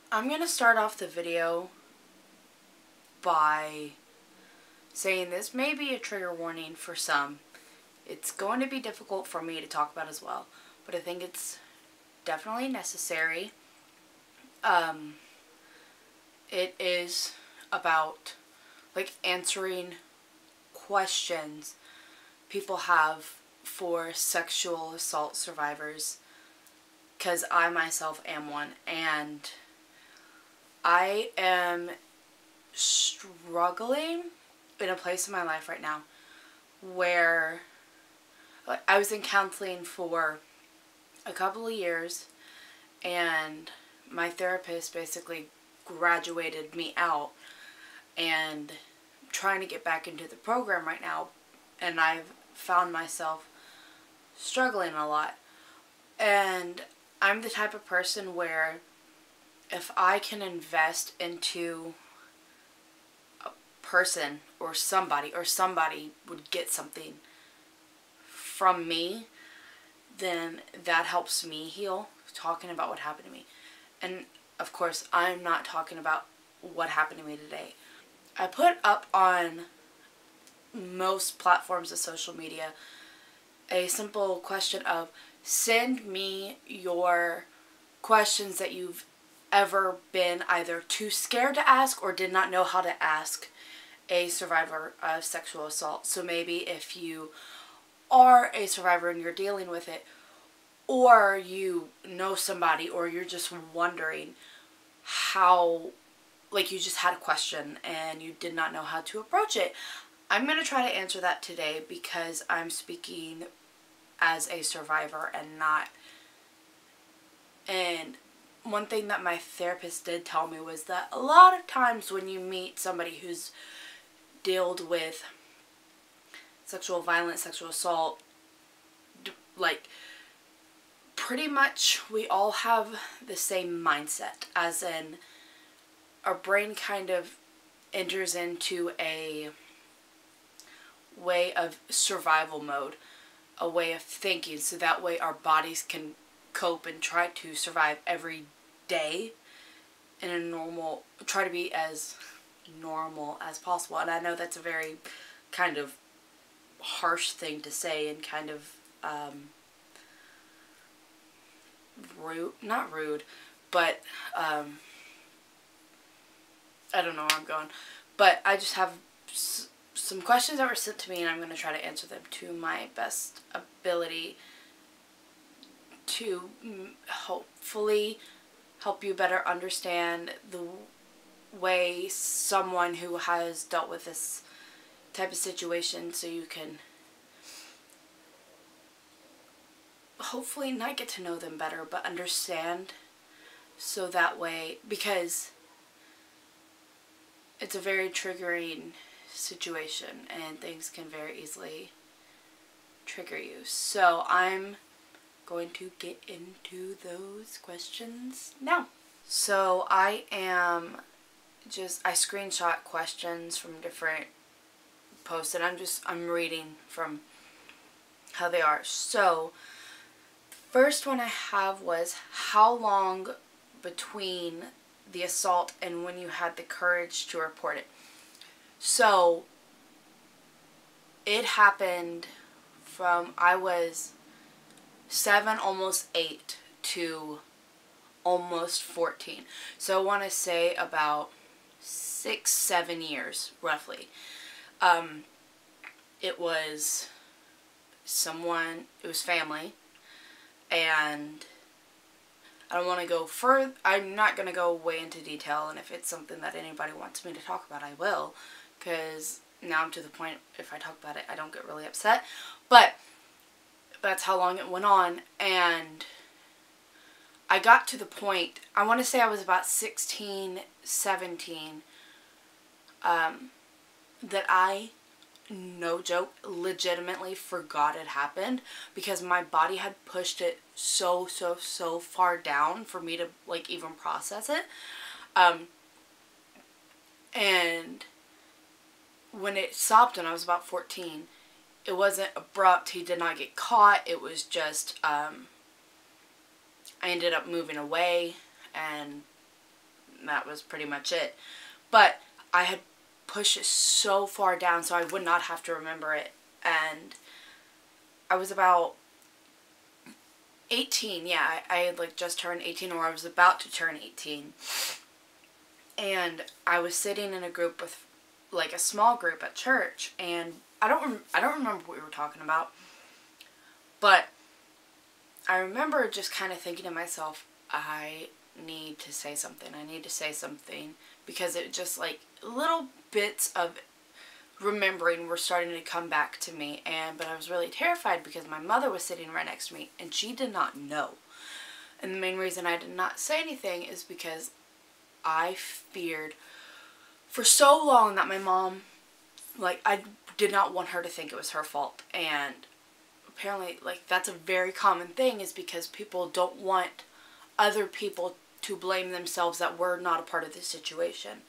I'm going to start off the video by saying this may be a trigger warning for some. It's going to be difficult for me to talk about as well, but I think it's definitely necessary. It is about answering questions people have for sexual assault survivors, because I myself am one, and I am struggling in a place in my life right now where I was in counseling for a couple of years, and my therapist basically graduated me out, and I'm trying to get back into the program right now, and I've found myself struggling a lot. And I'm the type of person where if I can invest into a person or somebody would get something from me, then that helps me heal, talking about what happened to me. And of course, I'm not talking about what happened to me today. I put up on most platforms of social media a simple question of, send me your questions that you've ever been either too scared to ask or did not know how to ask a survivor of sexual assault. So maybe if you are a survivor and you're dealing with it, or you know somebody, or you're just wondering how, you just had a question and you did not know how to approach it, I'm going to try to answer that today, because I'm speaking as a survivor and not. And one thing that my therapist did tell me was that a lot of times when you meet somebody who's dealt with sexual violence, sexual assault, pretty much we all have the same mindset, as in our brain kind of enters into a way of survival mode, a way of thinking, so that way our bodies can cope and try to survive every day in a try to be as normal as possible. And I know that's a very kind of harsh thing to say, and kind of not rude, but I don't know where I'm going. But I just have some questions that were sent to me, and I'm going to try to answer them to my best ability to hopefully help you better understand the way someone who has dealt with this type of situation, so you can hopefully not get to know them better, but understand, so that way, because it's a very triggering situation and things can very easily trigger you. So I'm going to get into those questions now. So I screenshot questions from different posts, and I'm reading from how they are. So first one I have was, how long between the assault and when you had the courage to report it? So it happened from I was 7, almost 8, to almost 14. So I want to say about 6, 7 years, roughly. It was family, and I don't want to go further. I'm not going to go way into detail, and if it's something that anybody wants me to talk about, I will, because now I'm to the point, if I talk about it, I don't get really upset. But that's how long it went on, and I got to the point, I want to say I was about 16, 17, that I, no joke, legitimately forgot it happened, because my body had pushed it so far down for me to even process it. And when it stopped, and I was about 14, it wasn't abrupt. He did not get caught. It was just I ended up moving away, and that was pretty much it. But I had pushed it so far down so I would not have to remember it. And I was about 18, yeah, I had like just turned 18, or I was about to turn 18. And I was sitting in a group with, like, a small group at church, and I don't remember what we were talking about, but I remember just kind of thinking to myself, I need to say something. I need to say something, because it just, like, little bits of remembering were starting to come back to me. But I was really terrified because my mother was sitting right next to me, and she did not know. And the main reason I did not say anything is because I feared for so long that my mom, like, I did not want her to think it was her fault. And apparently, like, that's a very common thing, is because people don't want other people to blame themselves that we're not a part of this situation.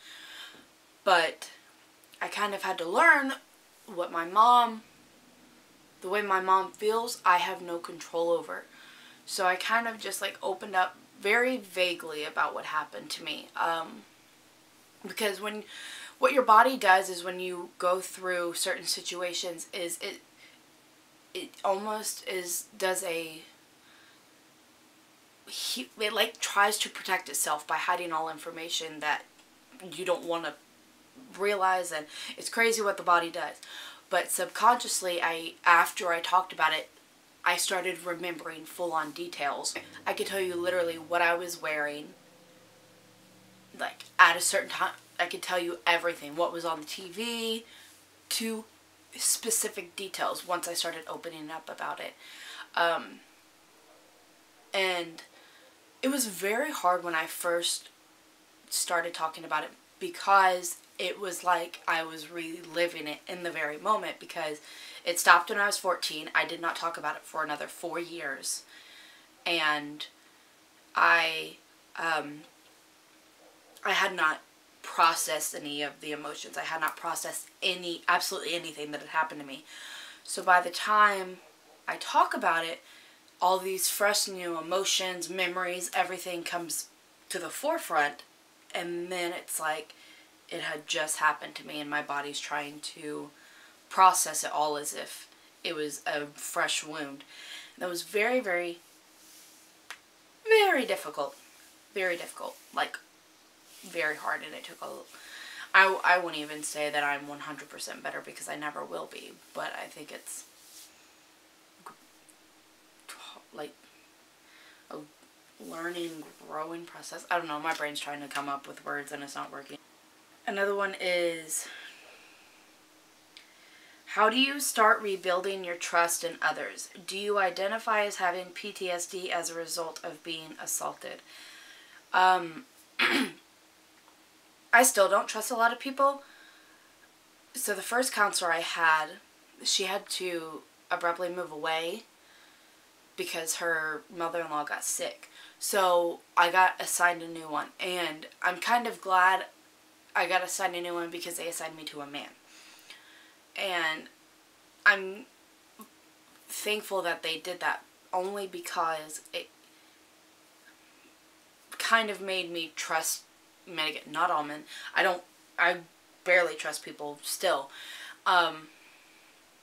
But I kind of had to learn what my mom, the way my mom feels, I have no control over. So I kind of just, like, opened up very vaguely about what happened to me. Because what your body does is, when you go through certain situations, is it almost does it like tries to protect itself by hiding all information that you don't want to realize. And it's crazy what the body does. But subconsciously, after I talked about it, I started remembering full-on details. I could tell you literally what I was wearing, like, at a certain time. I could tell you everything, what was on the TV, to specific details, once I started opening up about it. And it was very hard when I first started talking about it, because it was like I was reliving it in the very moment, because it stopped when I was 14. I did not talk about it for another 4 years. And I had not processed any of the emotions. I had not processed absolutely anything that had happened to me. So by the time I talk about it, all these fresh new emotions, memories, everything comes to the forefront. And then it's like it had just happened to me, and my body's trying to process it all as if it was a fresh wound. That was very, very, very difficult. Very difficult. Like, very hard. And it took I wouldn't even say that I'm 100% better, because I never will be. But I think it's like a learning, growing process. I don't know. My brain's trying to come up with words and it's not working. Another one is, how do you start rebuilding your trust in others? Do you identify as having PTSD as a result of being assaulted? I still don't trust a lot of people. So the first counselor I had, she had to abruptly move away because her mother-in-law got sick. So I got assigned a new one. And I'm kind of glad I got assigned a new one, because they assigned me to a man. And I'm thankful that they did that, only because it kind of made me trust men again. Not all men. I barely trust people still.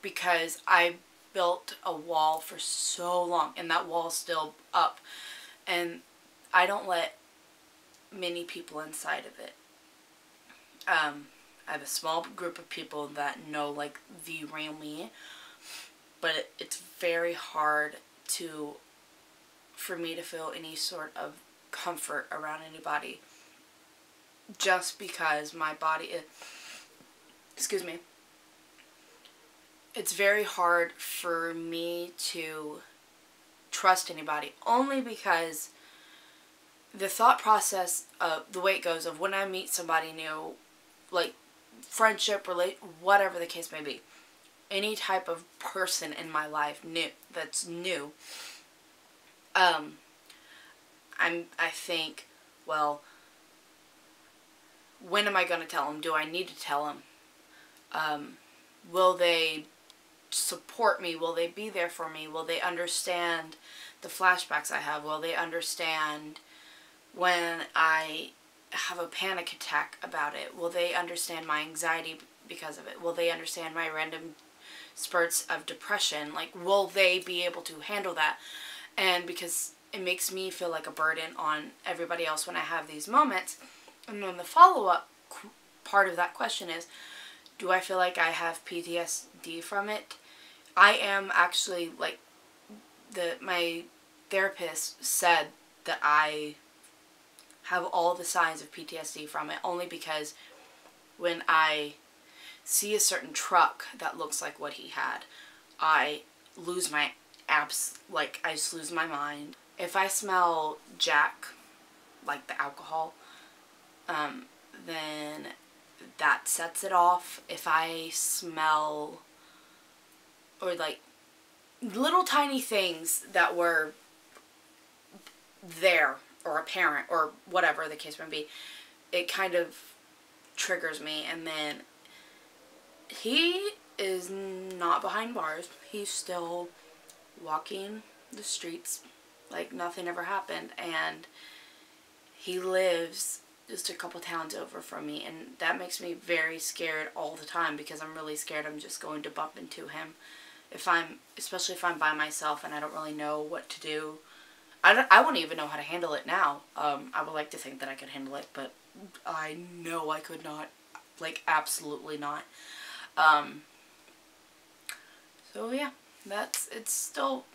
Because I built a wall for so long, and that wall's still up. And I don't let many people inside of it. I have a small group of people that know, like, the real me, but it's very hard for me to feel any sort of comfort around anybody, just because my body excuse me, it's very hard for me to trust anybody, only because the thought process of the way it goes of when I meet somebody new, like friendship, whatever the case may be, any type of person in my life that's new, I think, well, when am I going to tell them? Do I need to tell them? Will they support me? Will they be there for me? Will they understand the flashbacks I have? Will they understand when I have a panic attack about it? Will they understand my anxiety because of it? Will they understand my random spurts of depression? Like, will they be able to handle that? And because it makes me feel like a burden on everybody else when I have these moments. And then the follow-up part of that question is, do I feel like I have PTSD from it? I am actually, like, my therapist said that I have all the signs of PTSD from it, only because when I see a certain truck that looks like what he had, I lose my like, I just lose my mind. If I smell Jack, like the alcohol, then that sets it off. If I smell, or like, little tiny things that were there, or apparent, or whatever the case may be, it kind of triggers me. And then he is not behind bars. He's still walking the streets like nothing ever happened, and he lives just a couple towns over from me, and that makes me very scared all the time, because I'm really scared I'm just going to bump into him, especially if I'm by myself and I don't really know what to do. I wouldn't even know how to handle it now. I would like to think that I could handle it, but I know I could not. Like, absolutely not. So yeah, it's still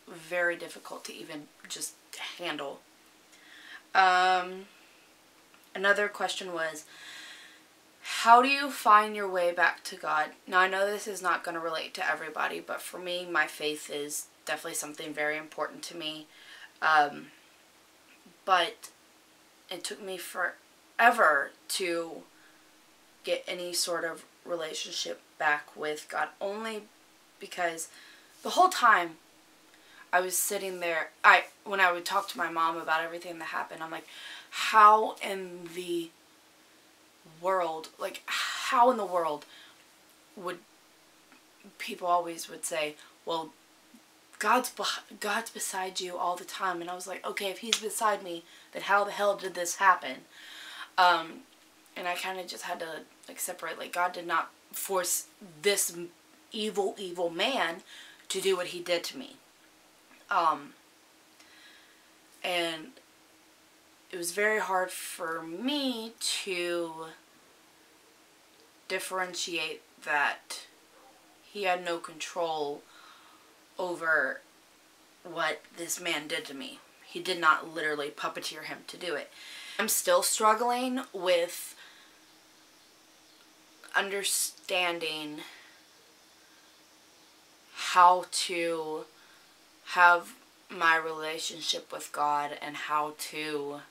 very difficult to even just handle. Another question was, how do you find your way back to God? Now, I know this is not going to relate to everybody, but for me, my faith is definitely something very important to me. But it took me forever to get any sort of relationship back with God, only because the whole time I was sitting there, when I would talk to my mom about everything that happened, I'm like, how in the world, would people always would say, well, God's beside you all the time. And I was like, okay, if he's beside me, then how the hell did this happen? And I kind of just had to, like, separate, like, God did not force this evil man to do what he did to me. And it was very hard for me to differentiate that he had no control over what this man did to me. He did not literally puppeteer him to do it. I'm still struggling with understanding how to have my relationship with God, and how to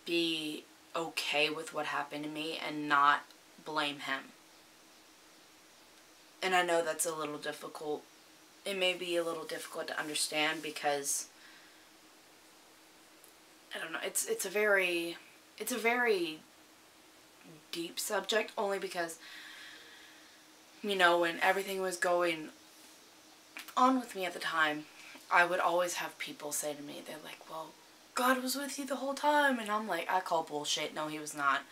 be okay with what happened to me and not blame him. And I know that's a little difficult. It may be a little difficult to understand, because I don't know, it's a very deep subject, only because, you know, when everything was going on with me at the time, I would always have people say to me, they're like, well, God was with you the whole time. And I'm like, I call bullshit. No, he was not.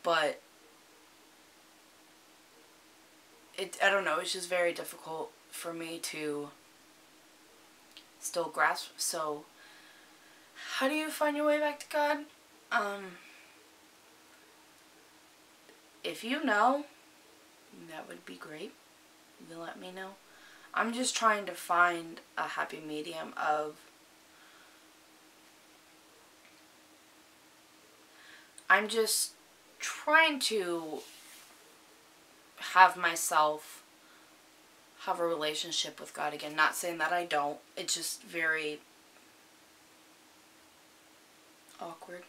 But I don't know, it's just very difficult for me to still grasp. So, how do you find your way back to God? If you know, that would be great. You can let me know. I'm just trying to find a happy medium of I'm just trying to have myself have a relationship with God again. Not saying that I don't. It's just very awkward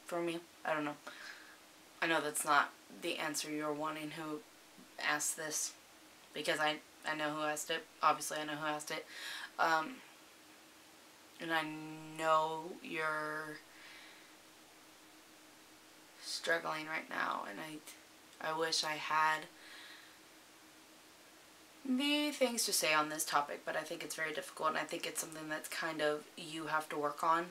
for me. I don't know. I know that's not the answer you're wanting who asked this, because I know who asked it. Obviously, I know who asked it. And I know you're struggling right now, and I wish I had the things to say on this topic, but I think it's very difficult, and I think it's something that's kind of you have to work on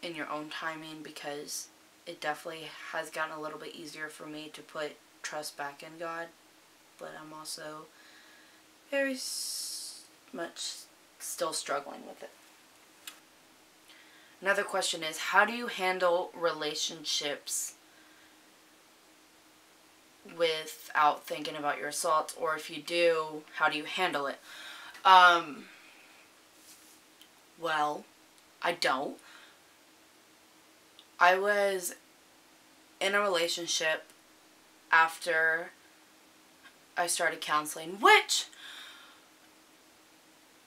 in your own timing, because it definitely has gotten a little bit easier for me to put trust back in God, but I'm also very much still struggling with it. Another question is, how do you handle relationships without thinking about your assaults? Or if you do, how do you handle it? Well, I don't. I was in a relationship after I started counseling, which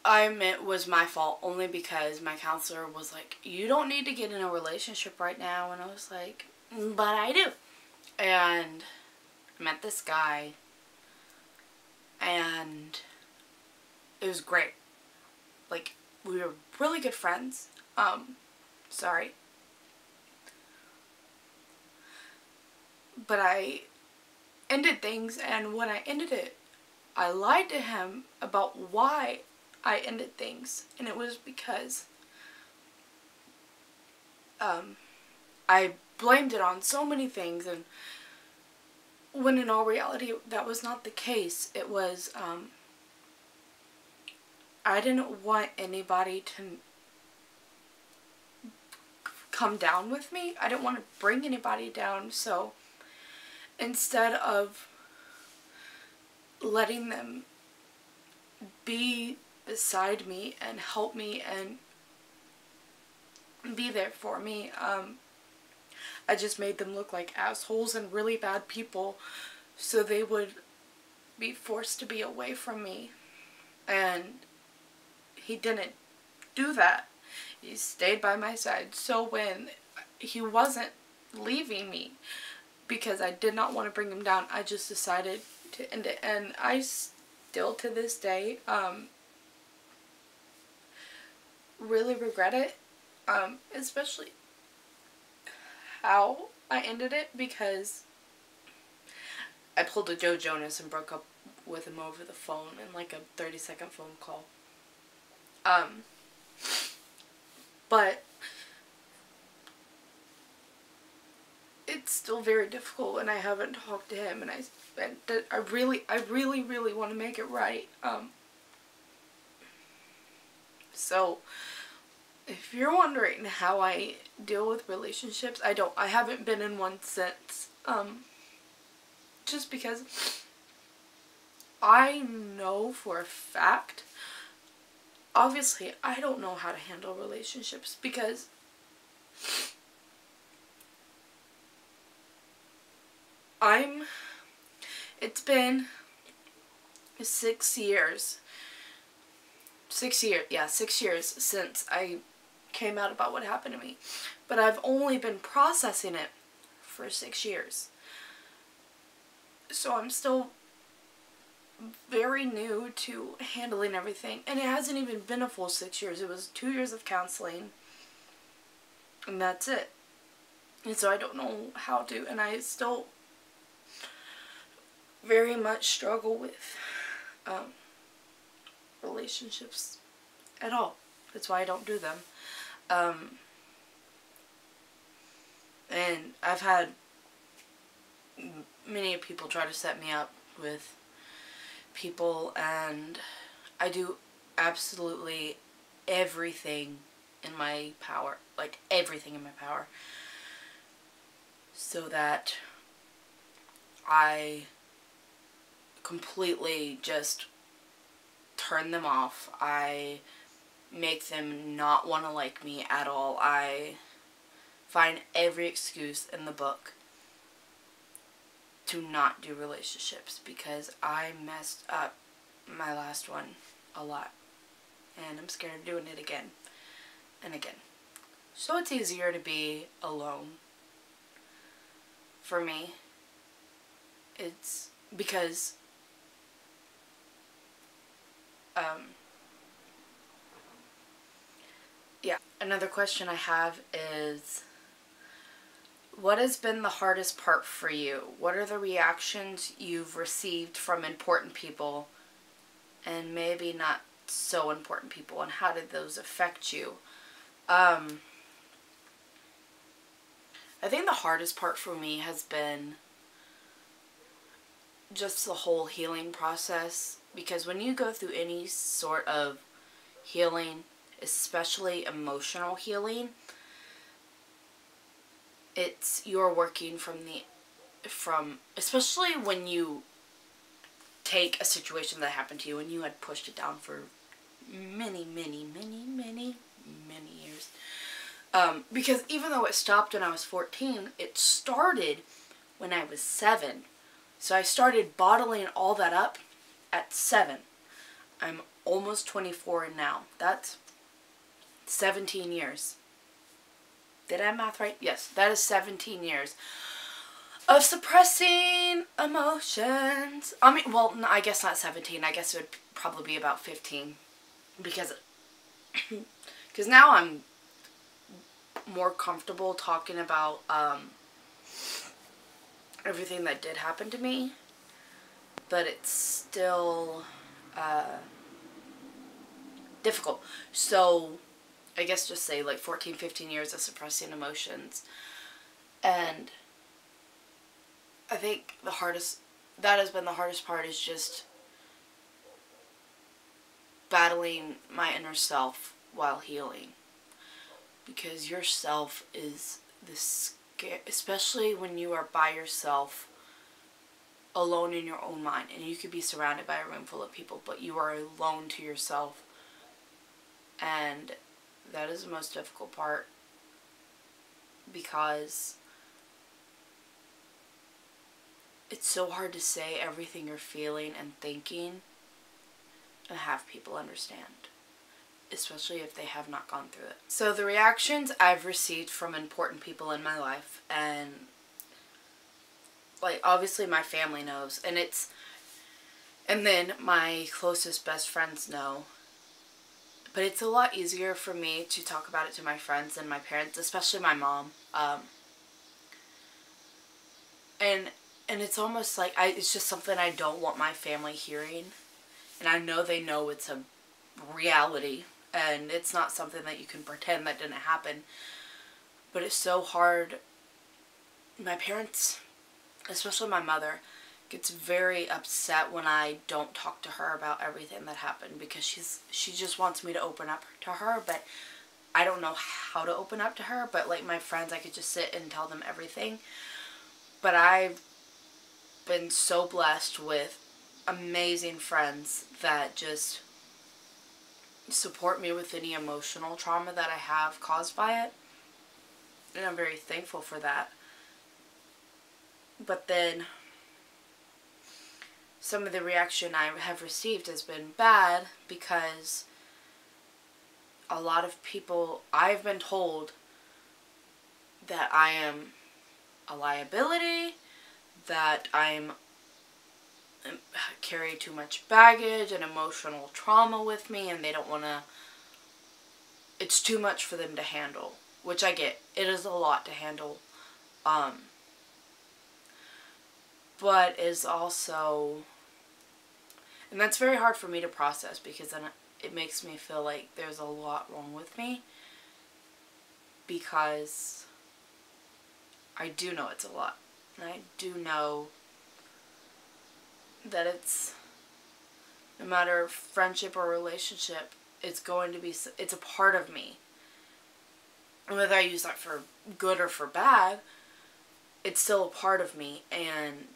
I admit was my fault, only because my counselor was like, you don't need to get in a relationship right now. And I was like, but I do. And I met this guy, and it was great. Like, we were really good friends. Sorry. But I ended things, and when I ended it, I lied to him about why I ended things. And it was because I blamed it on so many things, and when in all reality that was not the case. It was I didn't want anybody to come down with me. I didn't want to bring anybody down, so instead of letting them be beside me and help me and be there for me, I just made them look like assholes and really bad people, so they would be forced to be away from me. And he didn't do that. He stayed by my side. So when he wasn't leaving me, because I did not want to bring him down, I just decided to end it. And I still, to this day, really regret it, especially how I ended it, because I pulled a Joe Jonas and broke up with him over the phone in like a 30-second phone call. But it's still very difficult, and I haven't talked to him, and I really want to make it right. So if you're wondering how I deal with relationships, I haven't been in one since, just because I know for a fact, obviously I don't know how to handle relationships, because it's been 6 years. 6 years, yeah, 6 years since I came out about what happened to me. But I've only been processing it for 6 years. So I'm still very new to handling everything. And it hasn't even been a full 6 years. It was 2 years of counseling. And that's it. And so I don't know how to. And I still very much struggle with relationships at all. That's why I don't do them. And I've had many people try to set me up with people, and I do absolutely everything in my power, like everything in my power, so that I completely just turn them off. I make them not want to like me at all. I find every excuse in the book to not do relationships, because I messed up my last one a lot, and I'm scared of doing it again and again. So it's easier to be alone for me. It's because yeah. Another question I have is, what has been the hardest part for you? What are the reactions you've received from important people and maybe not so important people, and how did those affect you? I think the hardest part for me has been just the whole healing process, because when you go through any sort of healing, especially emotional healing, you're working from especially when you take a situation that happened to you and you had pushed it down for many years. Because even though it stopped when I was 14, it started when I was 7. So I started bottling all that up at 7. I'm almost 24 now. That's 17 years. Did I have math right? Yes, that is 17 years of suppressing emotions. I mean, well, no, I guess not 17. I guess it would probably be about 15. Because now I'm more comfortable talking about everything that did happen to me, but it's still difficult. So I guess just say like 14, 15 years of suppressing emotions. And I think that has been the hardest part, is just battling my inner self while healing. Because yourself is this, especially when you are by yourself, alone in your own mind, and you could be surrounded by a room full of people, but you are alone to yourself, and that is the most difficult part, because it's so hard to say everything you're feeling and thinking and have people understand, especially if they have not gone through it. So the reactions I've received from important people in my life, and like obviously my family knows, and then my closest best friends know, but it's a lot easier for me to talk about it to my friends than my parents, especially my mom. And it's almost like it's just something I don't want my family hearing, and I know they know it's a reality, and it's not something that you can pretend that didn't happen. But it's so hard. My parents, especially my mother, gets very upset when I don't talk to her about everything that happened, because she just wants me to open up to her, but I don't know how to open up to her. But like my friends, I could just sit and tell them everything. But I've been so blessed with amazing friends that just support me with any emotional trauma that I have caused by it, and I'm very thankful for that. But then some of the reaction I have received has been bad, because a lot of people, I've been told that I am a liability, that I'm carry too much baggage and emotional trauma with me, and they don't want to, it's too much for them to handle, which I get. It is a lot to handle, but is also, and that's very hard for me to process, because then it makes me feel like there's a lot wrong with me, because I do know it's a lot, and I do know that it's, no matter friendship or relationship, it's a part of me. And whether I use that for good or for bad, it's still a part of me. And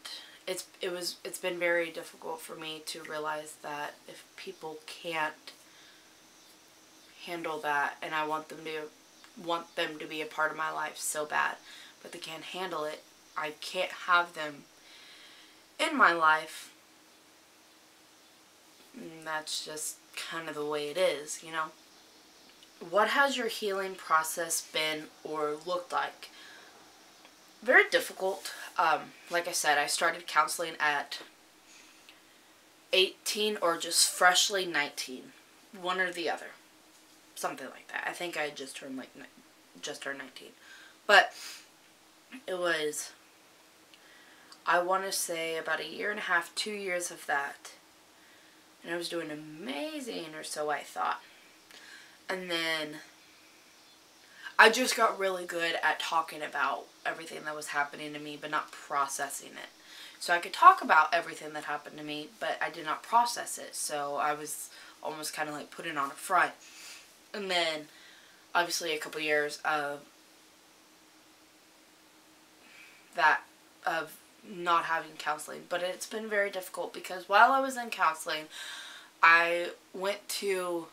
it's been very difficult for me to realize that if people can't handle that, and I want them to be a part of my life so bad, but they can't handle it, I can't have them in my life. And that's just kind of the way it is, you know. What has your healing process been or looked like? Very difficult. Like I said, I started counseling at 18 or just freshly 19. One or the other. Something like that. I think I just turned 19. But it was, I want to say about a year and a half, 2 years of that. and I was doing amazing, or so I thought. And then I just got really good at talking about everything that was happening to me, but not processing it. So I could talk about everything that happened to me, but I did not process it. So I was almost kind of like putting on a front. And then, obviously, a couple years of that, of not having counseling. But it's been very difficult because while I was in counseling, I went to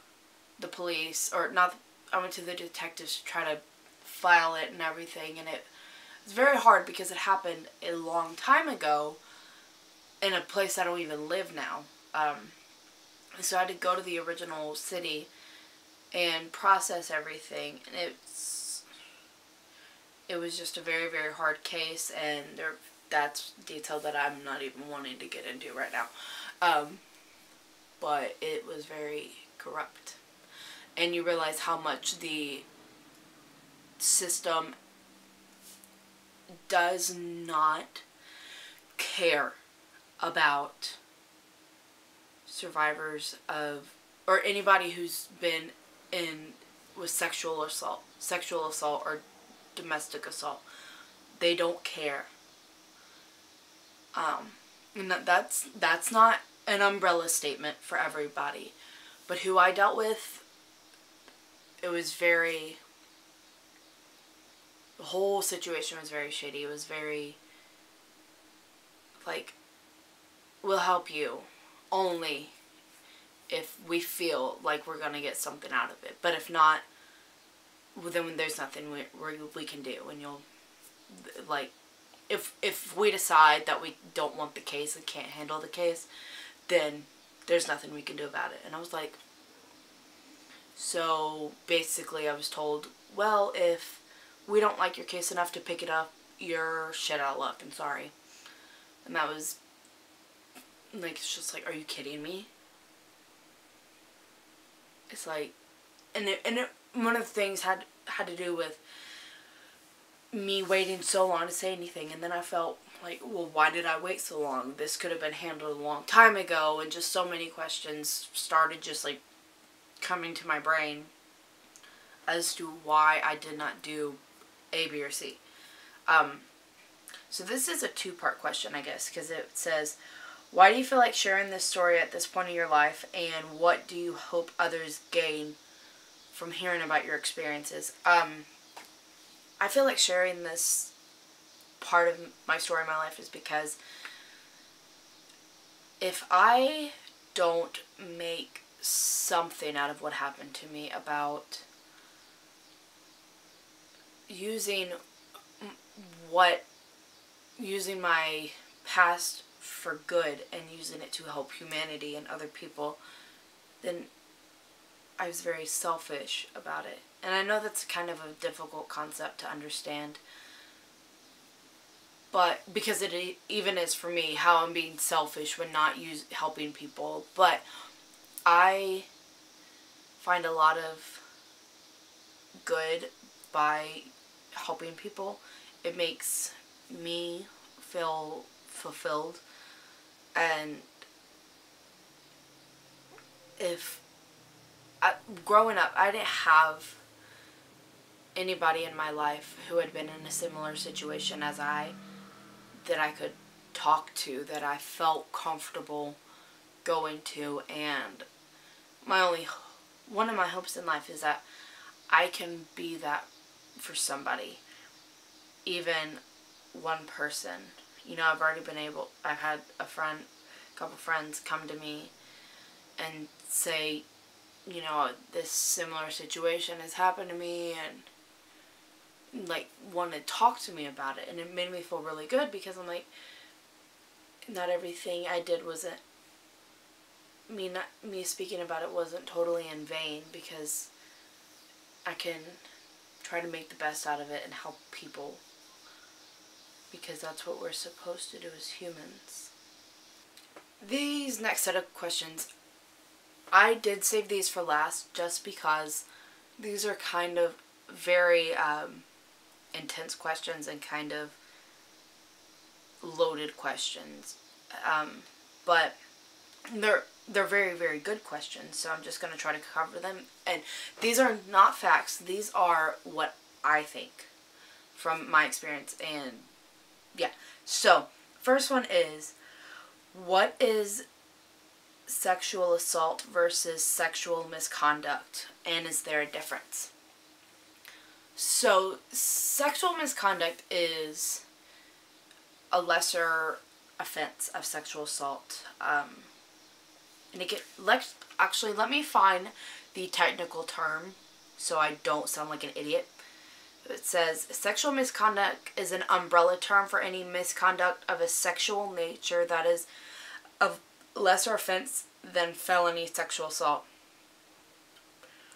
the police, or not, I went to the detectives to try to file it and everything, and it's very hard because it happened a long time ago in a place I don't even live now. So I had to go to the original city and process everything, and it was just a very, very hard case, and that's detail that I'm not even wanting to get into right now. But it was very corrupt. And you realize how much the system does not care about survivors of, or anybody who's been in with sexual assault or domestic assault. They don't care. And that's not an umbrella statement for everybody, but who I dealt with, it was very, the whole situation was very shitty. It was very, like, we'll help you only if we feel like we're going to get something out of it. But if not, well, then there's nothing we can do. And you'll, like, if we decide that we don't want the case and can't handle the case, then there's nothing we can do about it. And I was like, so basically I was told, well, if we don't like your case enough to pick it up, you're shit out of luck and sorry. And that was, like, it's just like, are you kidding me? It's like, one of the things had to do with me waiting so long to say anything, and then I felt like, well, why did I wait so long? This could have been handled a long time ago, and just so many questions started just, like, coming to my brain as to why I did not do A, B, or C. So this is a two-part question, I guess, because it says, why do you feel like sharing this story at this point in your life, and what do you hope others gain from hearing about your experiences? I feel like sharing this part of my story in my life is because if I don't make something out of what happened to me about using my past for good and using it to help humanity and other people, then I was very selfish about it. And I know that's kind of a difficult concept to understand, but because it even is for me, how I'm being selfish when not helping people. But I find a lot of good by helping people. It makes me feel fulfilled. And growing up, I didn't have anybody in my life who had been in a similar situation as that I could talk to, that I felt comfortable going to. And one of my hopes in life is that I can be that for somebody, even one person. You know, I've had a couple friends come to me and say, you know, this similar situation has happened to me, and, like, want to talk to me about it. And it made me feel really good because I'm like, not everything I did wasn't, me speaking about it wasn't totally in vain, because I can try to make the best out of it and help people, because that's what we're supposed to do as humans. These next set of questions, I did save these for last just because these are kind of very intense questions and kind of loaded questions. But they're very, very good questions, so I'm just going to try to cover them. And these are not facts. These are what I think from my experience. And yeah. So, first one is, what is sexual assault versus sexual misconduct? And is there a difference? So, sexual misconduct is a lesser offense of sexual assault. And actually, let me find the technical term so I don't sound like an idiot. It says, sexual misconduct is an umbrella term for any misconduct of a sexual nature that is of lesser offense than felony sexual assault,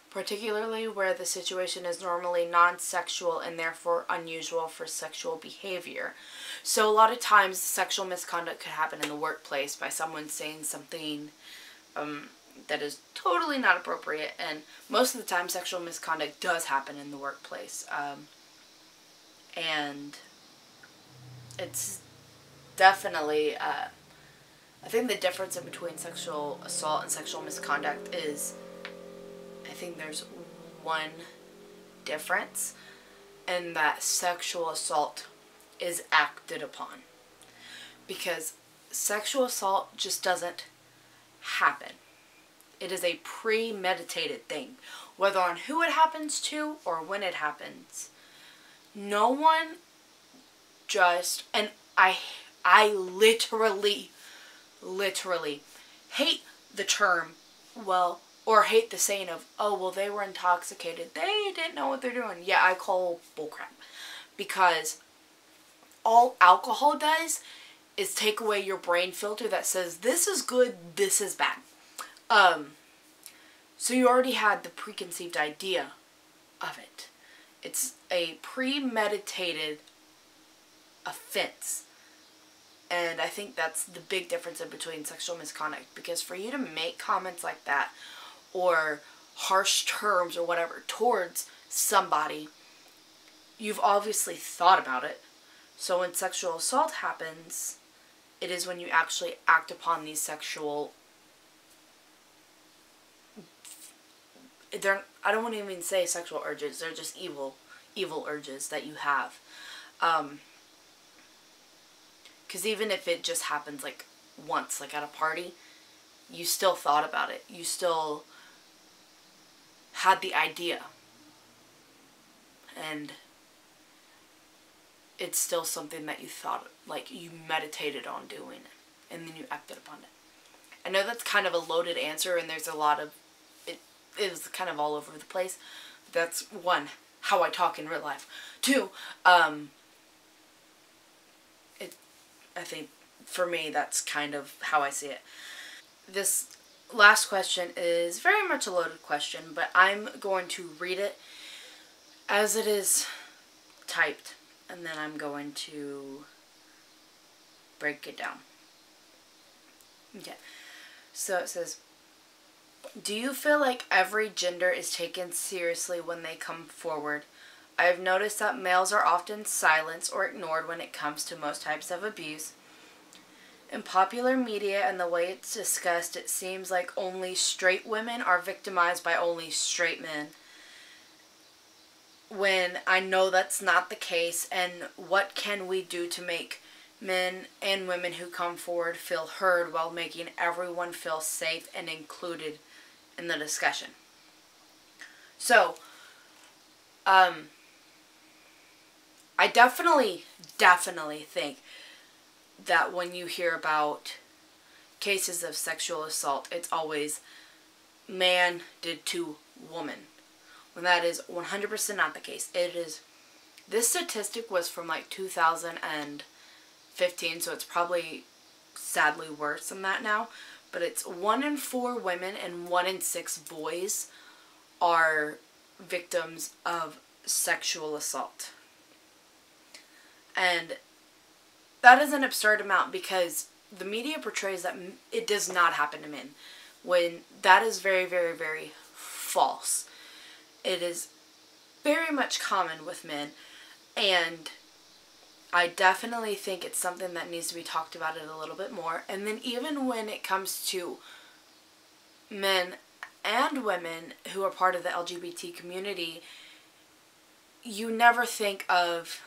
particularly where the situation is normally non-sexual and therefore unusual for sexual behavior. So a lot of times sexual misconduct could happen in the workplace by someone saying something that is totally not appropriate, and most of the time sexual misconduct does happen in the workplace. And it's definitely, I think the difference in between sexual assault and sexual misconduct is, I think there's one difference, and that sexual assault is acted upon. Because sexual assault just doesn't happen. It is a premeditated thing. Whether on who it happens to or when it happens. No one just, and I literally hate the term, well, or hate the saying of, oh, well, they were intoxicated. They didn't know what they're doing. Yeah, I call bullcrap. Because all alcohol does is take away your brain filter that says, this is good, this is bad. So you already had the preconceived idea of it. It's a premeditated offense. And I think that's the big difference in between sexual misconduct. Because for you to make comments like that, or harsh terms or whatever towards somebody, you've obviously thought about it. So when sexual assault happens, it is when you actually act upon these sexual, I don't want to even say sexual urges, they're just evil urges that you have. Because even if it just happens like once, like at a party, you still thought about it. You still had the idea. And it's still something that you thought, like you meditated on doing it. And then you acted upon it. I know that's kind of a loaded answer, and there's a lot of, it was kind of all over the place. That's one, how I talk in real life. Two, I think for me that's kind of how I see it. This last question is very much a loaded question, but I'm going to read it as it is typed, and then I'm going to break it down. Okay, so it says, do you feel like every gender is taken seriously when they come forward? I have noticed that males are often silenced or ignored when it comes to most types of abuse. In popular media and the way it's discussed, it seems like only straight women are victimized by only straight men, when I know that's not the case. And what can we do to make men and women who come forward feel heard while making everyone feel safe and included in the discussion? So, I definitely think that when you hear about cases of sexual assault, it's always man did to woman, when that is 100% not the case. It is, this statistic was from like 2015, so it's probably sadly worse than that now, but it's 1 in 4 women and 1 in 6 boys are victims of sexual assault. And that is an absurd amount, because the media portrays that it does not happen to men, when that is very, very, very false. It is very much common with men, and I definitely think it's something that needs to be talked about it a little bit more. And then even when it comes to men and women who are part of the LGBT community, you never think of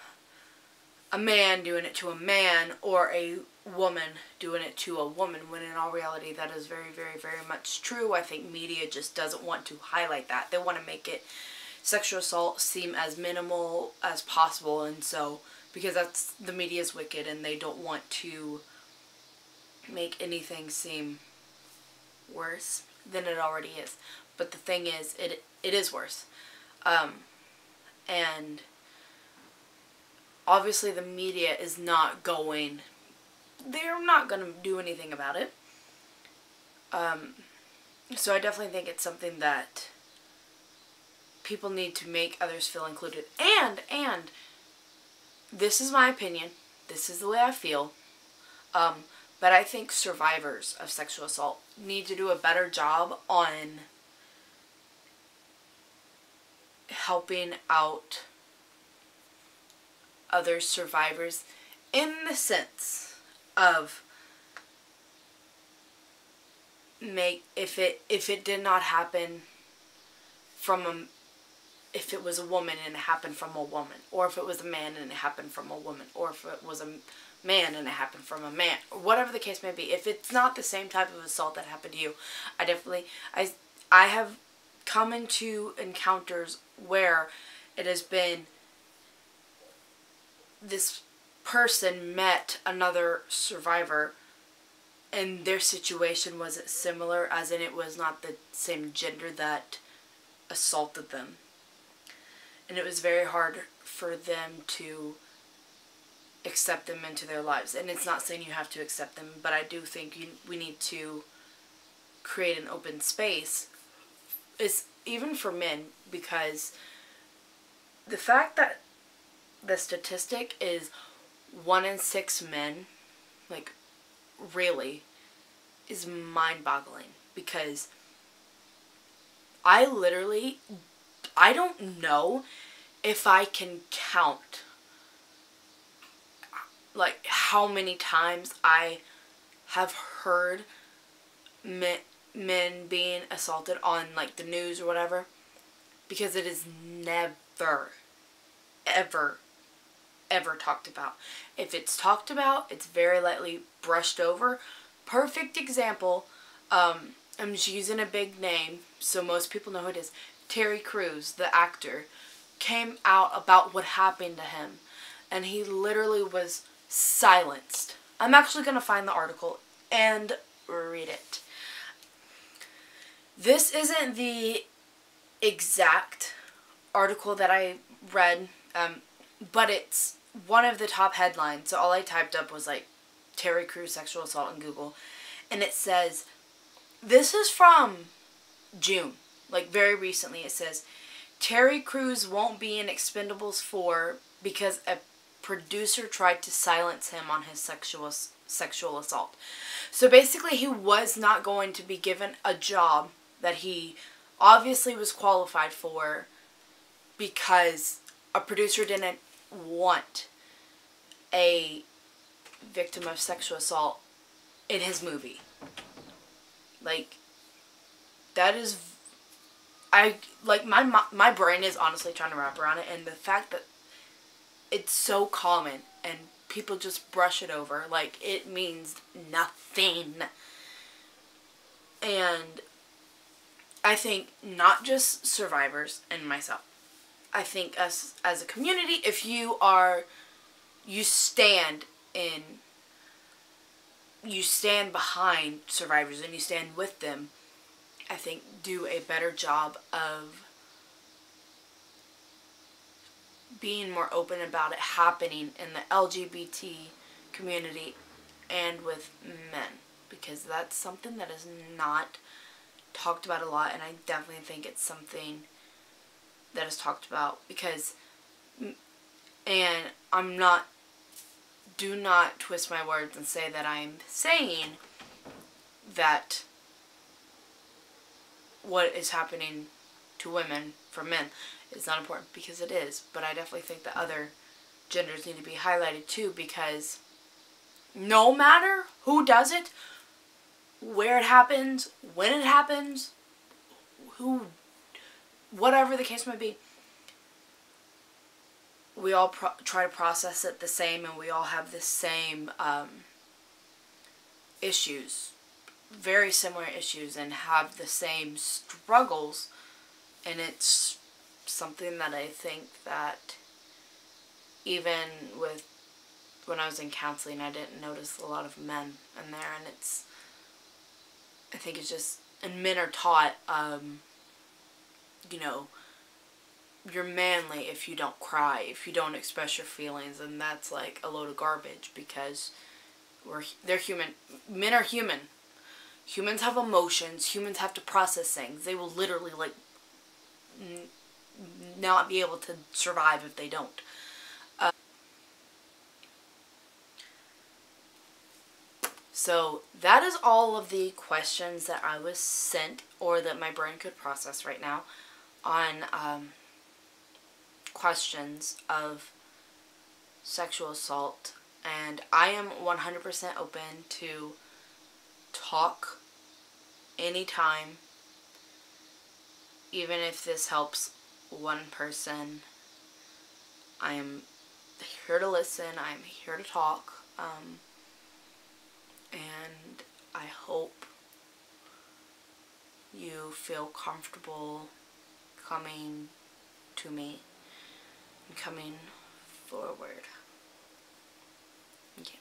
a man doing it to a man or a woman doing it to a woman, when in all reality that is very, very, very much true. I think media just doesn't want to highlight that. They want to make it, sexual assault, seem as minimal as possible, and so, because that's, the media is wicked and they don't want to make anything seem worse than it already is. But the thing is, it is worse. And obviously the media is not going, they're not going to do anything about it. So I definitely think it's something that people need to make others feel included. And this is my opinion, this is the way I feel, but I think survivors of sexual assault need to do a better job on helping out other survivors, in the sense of, if it did not happen from if it was a woman and it happened from a woman, or if it was a man and it happened from a woman, or if it was a man and it happened from a man, or whatever the case may be, if it's not the same type of assault that happened to you, I have come into encounters where it has been, this person met another survivor and their situation wasn't similar, as in it was not the same gender that assaulted them. And it was very hard for them to accept them into their lives. And it's not saying you have to accept them, but I do think we need to create an open space, is even for men, because the fact that the statistic is 1 in 6 men, like, really, is mind-boggling. Because I don't know if I can count, like, how many times I have heard men being assaulted on, like, the news or whatever, because it is never, ever talked about. If it's talked about, it's very lightly brushed over. Perfect example, I'm just using a big name so most people know who it is. Terry Crews, the actor, came out about what happened to him, and he literally was silenced. I'm actually going to find the article and read it. This isn't the exact article that I read, but it's one of the top headlines. So all I typed up was like Terry Crews sexual assault in Google, and it says, this is from June, like very recently. It says, Terry Crews won't be in Expendables 4 because a producer tried to silence him on his sexual assault. So basically he was not going to be given a job that he obviously was qualified for, because a producer didn't want a victim of sexual assault in his movie. Like, that is, my brain is honestly trying to wrap around it, and the fact that it's so common and people just brush it over like it means nothing. And I think not just survivors and myself, I think us as a community, if you stand behind survivors and you stand with them, I think do a better job of being more open about it happening in the LGBT community and with men, because that's something that is not talked about a lot, and I definitely think it's something that is talked about, because, and do not twist my words and say that I'm saying that what is happening to women from men is not important, because it is. But I definitely think that other genders need to be highlighted too, because no matter who does it, where it happens, when it happens, whatever the case may be, we all try to process it the same, and we all have the same issues, very similar issues, and have the same struggles. And it's something that I think that even with when I was in counseling, I didn't notice a lot of men in there, and I think it's just, and men are taught, you know, you're manly if you don't cry, if you don't express your feelings, and that's like a load of garbage, because they're human. Men are human. Humans have emotions. Humans have to process things. They will literally like not be able to survive if they don't. So that is all of the questions that I was sent, or that my brain could process right now, on questions of sexual assault. And I am 100% open to talk anytime, even if this helps one person. I am here to listen. I am here to talk. And I hope you feel comfortable coming to me and coming forward. Okay.